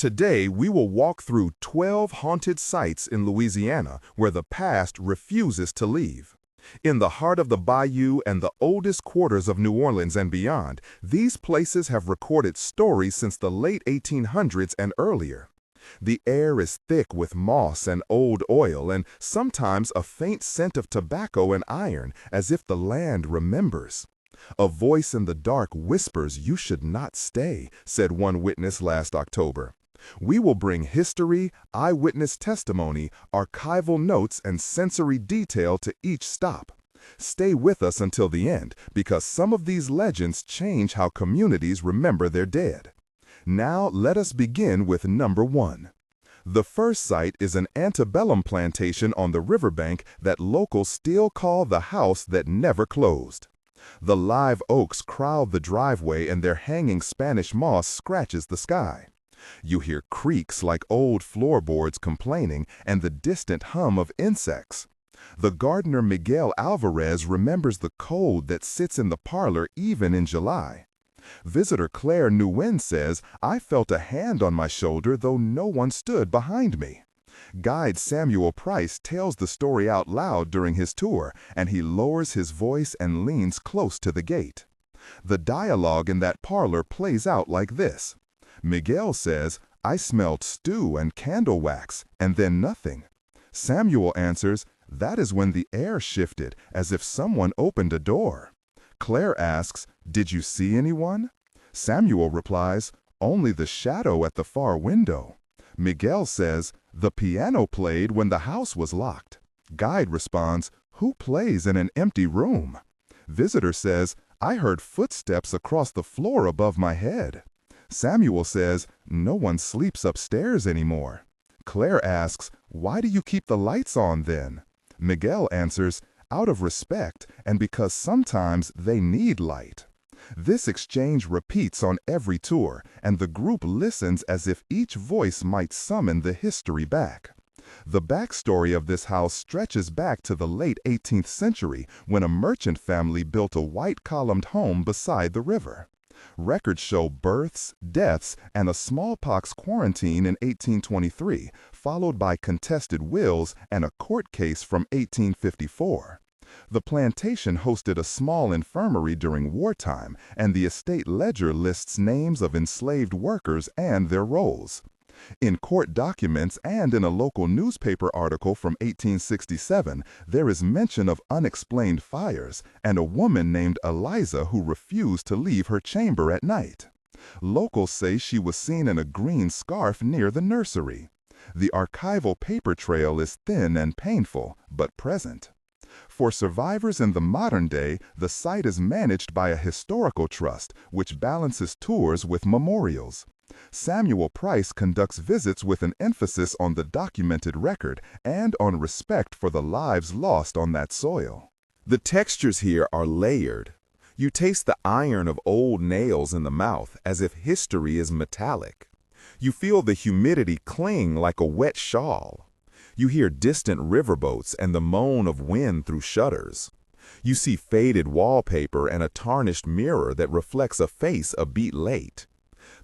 Today, we will walk through 12 haunted sites in Louisiana where the past refuses to leave. In the heart of the Bayou and the oldest quarters of New Orleans and beyond, these places have recorded stories since the late 1800s and earlier. The air is thick with moss and old oil and sometimes a faint scent of tobacco and iron, as if the land remembers. "A voice in the dark whispers you should not stay," said one witness last October. We will bring history, eyewitness testimony, archival notes, and sensory detail to each stop. Stay with us until the end, because some of these legends change how communities remember their dead. Now let us begin with number 1. The first site is an antebellum plantation on the riverbank that locals still call the house that never closed. The live oaks crowd the driveway and their hanging Spanish moss scratches the sky. You hear creaks like old floorboards complaining and the distant hum of insects. The gardener Miguel Alvarez remembers the cold that sits in the parlor even in July. Visitor Claire Nguyen says, "I felt a hand on my shoulder though no one stood behind me." Guide Samuel Price tells the story out loud during his tour, and he lowers his voice and leans close to the gate. The dialogue in that parlor plays out like this. Miguel says, "I smelled stew and candle wax, and then nothing." Samuel answers, "That is when the air shifted, as if someone opened a door." Claire asks, "Did you see anyone?" Samuel replies, "Only the shadow at the far window." Miguel says, "The piano played when the house was locked." Guide responds, "Who plays in an empty room?" Visitor says, "I heard footsteps across the floor above my head." Samuel says, "No one sleeps upstairs anymore." Claire asks, "Why do you keep the lights on then?" Miguel answers, "Out of respect and because sometimes they need light." This exchange repeats on every tour, and the group listens as if each voice might summon the history back. The backstory of this house stretches back to the late 18th century when a merchant family built a white-columned home beside the river. Records show births, deaths, and a smallpox quarantine in 1823, followed by contested wills and a court case from 1854. The plantation hosted a small infirmary during wartime, and the estate ledger lists names of enslaved workers and their roles. In court documents and in a local newspaper article from 1867, there is mention of unexplained fires and a woman named Eliza who refused to leave her chamber at night. Locals say she was seen in a green scarf near the nursery. The archival paper trail is thin and painful, but present. For survivors in the modern day, the site is managed by a historical trust, which balances tours with memorials. Samuel Price conducts visits with an emphasis on the documented record and on respect for the lives lost on that soil. The textures here are layered. You taste the iron of old nails in the mouth as if history is metallic. You feel the humidity cling like a wet shawl. You hear distant riverboats and the moan of wind through shutters. You see faded wallpaper and a tarnished mirror that reflects a face a beat late.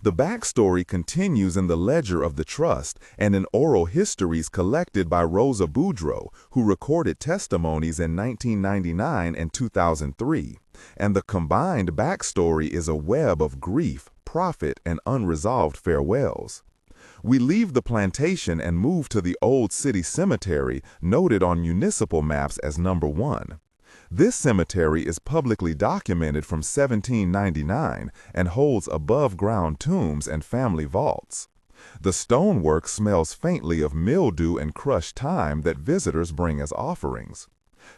The backstory continues in the ledger of the trust and in oral histories collected by Rosa Boudreau, who recorded testimonies in 1999 and 2003, and the combined backstory is a web of grief, profit, and unresolved farewells. We leave the plantation and move to the Old City Cemetery, noted on municipal maps as number 1. This cemetery is publicly documented from 1799 and holds above-ground tombs and family vaults. The stonework smells faintly of mildew and crushed thyme that visitors bring as offerings.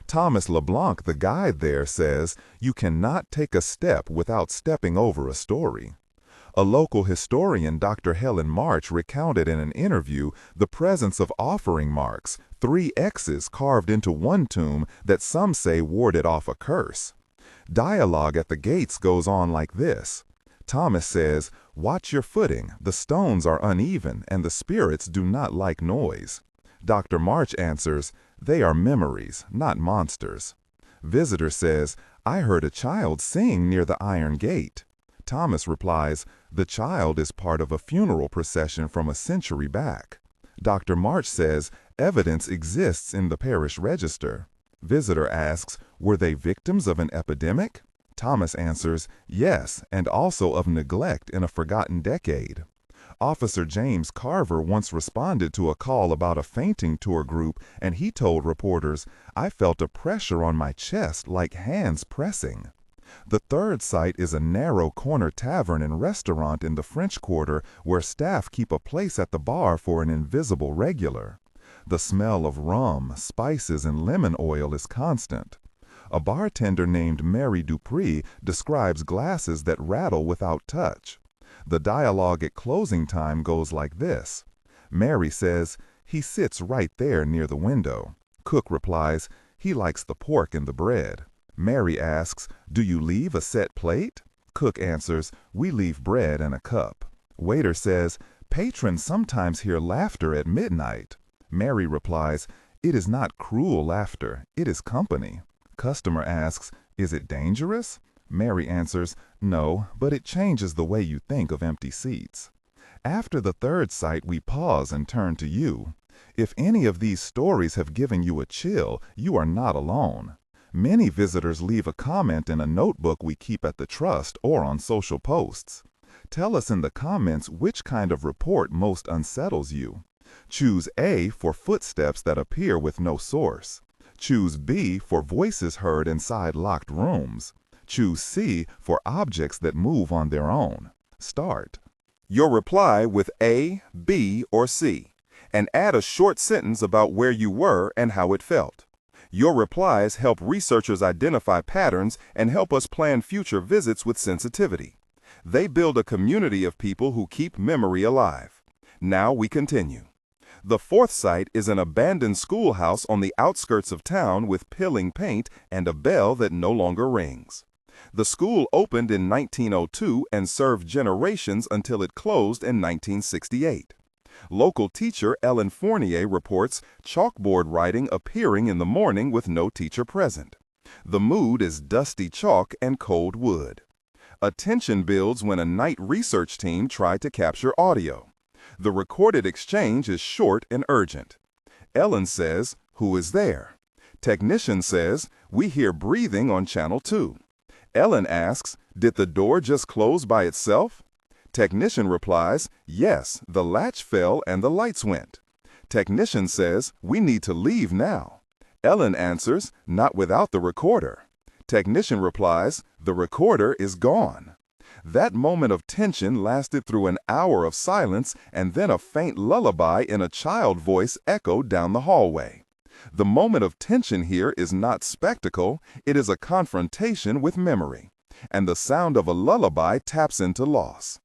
Thomas LeBlanc, the guide there, says, "You cannot take a step without stepping over a story." A local historian, Dr. Helen March, recounted in an interview the presence of offering marks, 3 X's carved into one tomb that some say warded off a curse. Dialogue at the gates goes on like this. Thomas says, "Watch your footing, the stones are uneven and the spirits do not like noise." Dr. March answers, "They are memories, not monsters." Visitor says, "I heard a child sing near the iron gate." Thomas replies, "The child is part of a funeral procession from a century back." Dr. March says, "Evidence exists in the parish register." Visitor asks, "Were they victims of an epidemic?" Thomas answers, "Yes, and also of neglect in a forgotten decade." Officer James Carver once responded to a call about a fainting tour group, and he told reporters, "I felt a pressure on my chest like hands pressing." The third site is a narrow corner tavern and restaurant in the French Quarter where staff keep a place at the bar for an invisible regular. The smell of rum, spices, and lemon oil is constant. A bartender named Mary Dupree describes glasses that rattle without touch. The dialogue at closing time goes like this. Mary says, "He sits right there near the window." Cook replies, "He likes the pork and the bread." Mary asks, "Do you leave a set plate?" Cook answers, "We leave bread and a cup." Waiter says, "Patrons sometimes hear laughter at midnight." Mary replies, "It is not cruel laughter, it is company." Customer asks, "Is it dangerous?" Mary answers, "No, but it changes the way you think of empty seats." After the third site, we pause and turn to you. If any of these stories have given you a chill, you are not alone. Many visitors leave a comment in a notebook we keep at the Trust or on social posts. Tell us in the comments which kind of report most unsettles you. Choose A for footsteps that appear with no source. Choose B for voices heard inside locked rooms. Choose C for objects that move on their own. Start. Your reply with A, B, or C, and add a short sentence about where you were and how it felt. Your replies help researchers identify patterns and help us plan future visits with sensitivity. They build a community of people who keep memory alive. Now we continue. The fourth site is an abandoned schoolhouse on the outskirts of town with peeling paint and a bell that no longer rings. The school opened in 1902 and served generations until it closed in 1968. Local teacher Ellen Fournier reports chalkboard writing appearing in the morning with no teacher present. The mood is dusty chalk and cold wood. A tension builds when a night research team tried to capture audio. The recorded exchange is short and urgent. Ellen says, "Who is there?" Technician says, "We hear breathing on channel 2. Ellen asks, "Did the door just close by itself?" Technician replies, "Yes, the latch fell and the lights went." Technician says, "We need to leave now." Ellen answers, "Not without the recorder." Technician replies, "The recorder is gone." That moment of tension lasted through an hour of silence, and then a faint lullaby in a child voice echoed down the hallway. The moment of tension here is not spectacle, it is a confrontation with memory. And the sound of a lullaby taps into loss.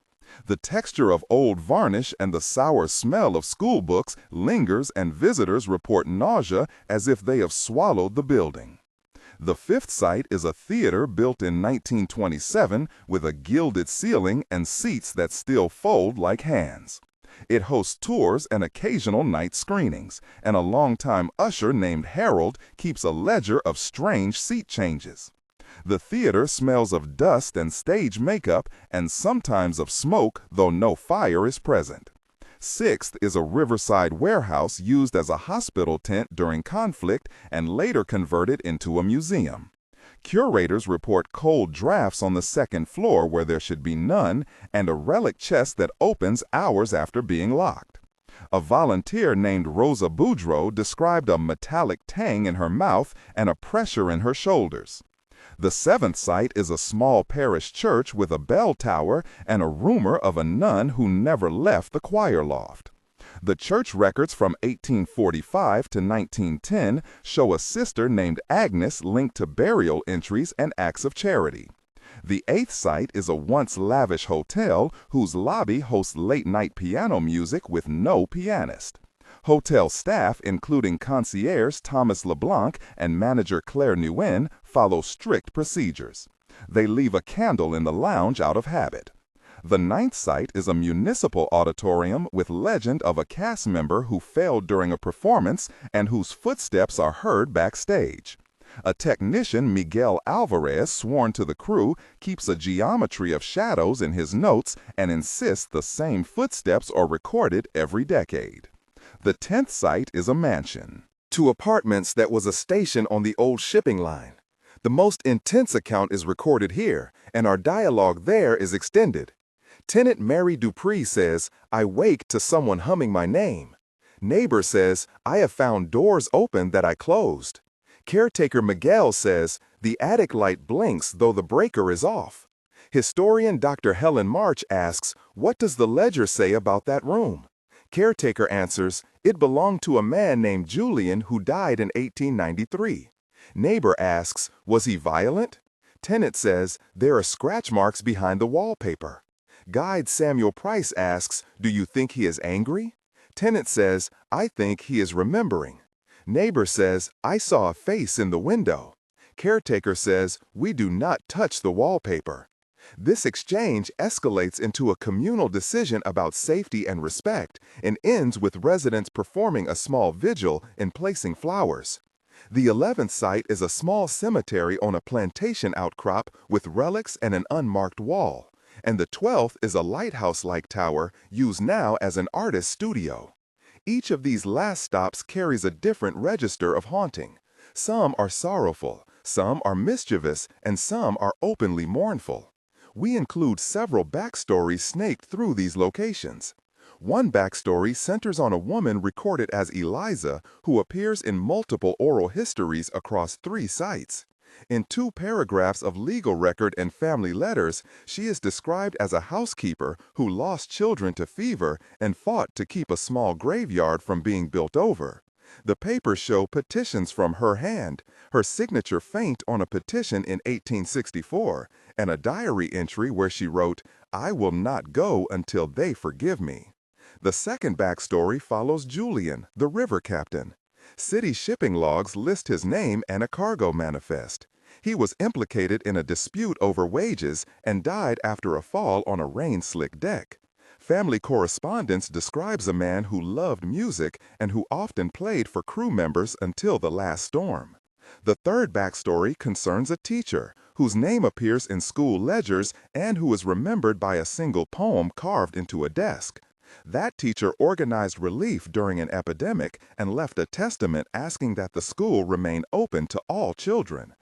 The texture of old varnish and the sour smell of school books lingers, and visitors report nausea as if they have swallowed the building. The fifth site is a theater built in 1927 with a gilded ceiling and seats that still fold like hands. It hosts tours and occasional night screenings, and a longtime usher named Harold keeps a ledger of strange seat changes. The theater smells of dust and stage makeup and sometimes of smoke, though no fire is present. Sixth is a riverside warehouse used as a hospital tent during conflict and later converted into a museum. Curators report cold drafts on the second floor where there should be none, and a relic chest that opens hours after being locked. A volunteer named Rosa Boudreau described a metallic tang in her mouth and a pressure in her shoulders. The seventh site is a small parish church with a bell tower and a rumor of a nun who never left the choir loft. The church records from 1845 to 1910 show a sister named Agnes linked to burial entries and acts of charity. The eighth site is a once lavish hotel whose lobby hosts late-night piano music with no pianist. Hotel staff, including concierge Thomas LeBlanc and manager Claire Nguyen, follow strict procedures. They leave a candle in the lounge out of habit. The ninth site is a municipal auditorium with legend of a cast member who failed during a performance and whose footsteps are heard backstage. A technician, Miguel Alvarez, sworn to the crew, keeps a geometry of shadows in his notes and insists the same footsteps are recorded every decade. The 10th site is a mansion. 2 apartments that was a station on the old shipping line. The most intense account is recorded here, and our dialogue there is extended. Tenant Mary Dupree says, "I wake to someone humming my name." Neighbor says, "I have found doors open that I closed." Caretaker Miguel says, "The attic light blinks though the breaker is off." Historian Dr. Helen March asks, "What does the ledger say about that room?" Caretaker answers, "It belonged to a man named Julian who died in 1893. Neighbor asks, "Was he violent?" Tenant says, "There are scratch marks behind the wallpaper." Guide Samuel Price asks, "Do you think he is angry?" Tenant says, "I think he is remembering." Neighbor says, "I saw a face in the window." Caretaker says, "We do not touch the wallpaper." This exchange escalates into a communal decision about safety and respect and ends with residents performing a small vigil and placing flowers. The 11th site is a small cemetery on a plantation outcrop with relics and an unmarked wall, and the 12th is a lighthouse-like tower used now as an artist's studio. Each of these last stops carries a different register of haunting. Some are sorrowful, some are mischievous, and some are openly mournful. We include several backstories snaked through these locations. One backstory centers on a woman recorded as Eliza who appears in multiple oral histories across 3 sites. In 2 paragraphs of legal record and family letters, she is described as a housekeeper who lost children to fever and fought to keep a small graveyard from being built over. The papers show petitions from her hand, her signature faint on a petition in 1864, and a diary entry where she wrote, "I will not go until they forgive me." The second backstory follows Julian, the river captain. City shipping logs list his name and a cargo manifest. He was implicated in a dispute over wages and died after a fall on a rain-slick deck. Family correspondence describes a man who loved music and who often played for crew members until the last storm. The third backstory concerns a teacher whose name appears in school ledgers and who is remembered by a single poem carved into a desk. That teacher organized relief during an epidemic and left a testament asking that the school remain open to all children.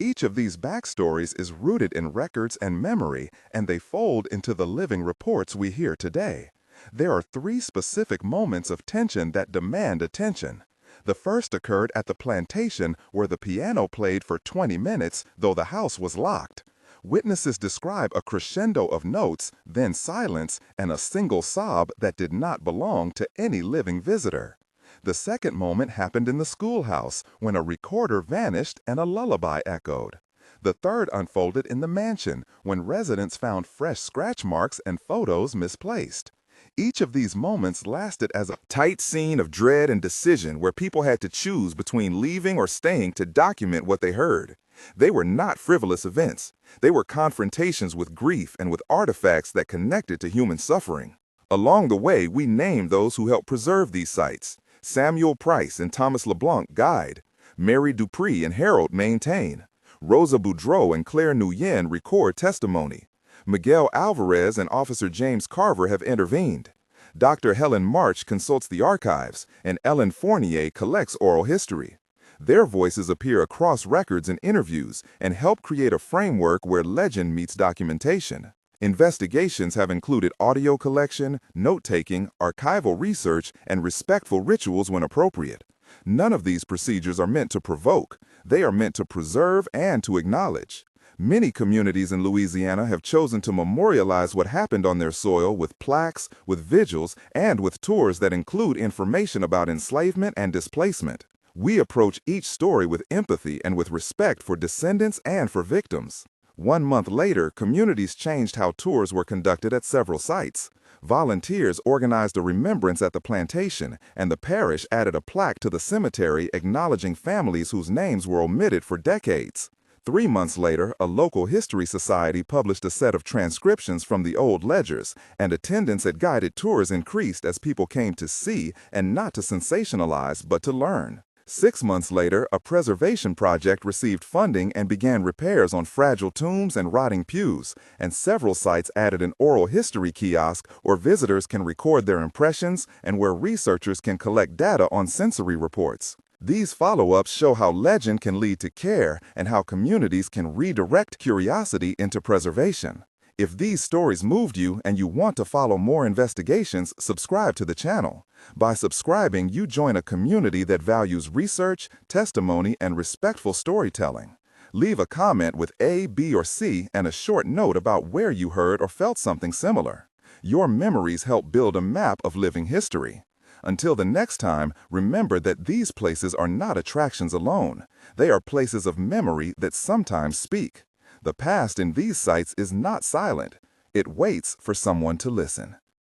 Each of these backstories is rooted in records and memory, and they fold into the living reports we hear today. There are 3 specific moments of tension that demand attention. The first occurred at the plantation where the piano played for 20 minutes, though the house was locked. Witnesses describe a crescendo of notes, then silence, and a single sob that did not belong to any living visitor. The second moment happened in the schoolhouse when a recorder vanished and a lullaby echoed. The third unfolded in the mansion when residents found fresh scratch marks and photos misplaced. Each of these moments lasted as a tight scene of dread and decision where people had to choose between leaving or staying to document what they heard. They were not frivolous events. They were confrontations with grief and with artifacts that connected to human suffering. Along the way, we named those who helped preserve these sites. Samuel Price and Thomas LeBlanc guide. Mary Dupree and Harold maintain. Rosa Boudreau and Claire Nguyen record testimony. Miguel Alvarez and Officer James Carver have intervened. Dr. Helen March consults the archives, and Ellen Fournier collects oral history. Their voices appear across records and interviews and help create a framework where legend meets documentation. Investigations have included audio collection, note-taking, archival research, and respectful rituals when appropriate. None of these procedures are meant to provoke. They are meant to preserve and to acknowledge. Many communities in Louisiana have chosen to memorialize what happened on their soil with plaques, with vigils, and with tours that include information about enslavement and displacement. We approach each story with empathy and with respect for descendants and for victims. 1 month later, communities changed how tours were conducted at several sites. Volunteers organized a remembrance at the plantation, and the parish added a plaque to the cemetery acknowledging families whose names were omitted for decades. 3 months later, a local history society published a set of transcriptions from the old ledgers, and attendance at guided tours increased as people came to see and not to sensationalize, but to learn. 6 months later, a preservation project received funding and began repairs on fragile tombs and rotting pews, and several sites added an oral history kiosk where visitors can record their impressions and where researchers can collect data on sensory reports. These follow-ups show how legend can lead to care and how communities can redirect curiosity into preservation. If these stories moved you and you want to follow more investigations, subscribe to the channel. By subscribing, you join a community that values research, testimony, and respectful storytelling. Leave a comment with A, B, or C and a short note about where you heard or felt something similar. Your memories help build a map of living history. Until the next time, remember that these places are not attractions alone. They are places of memory that sometimes speak. The past in these sites is not silent. It waits for someone to listen.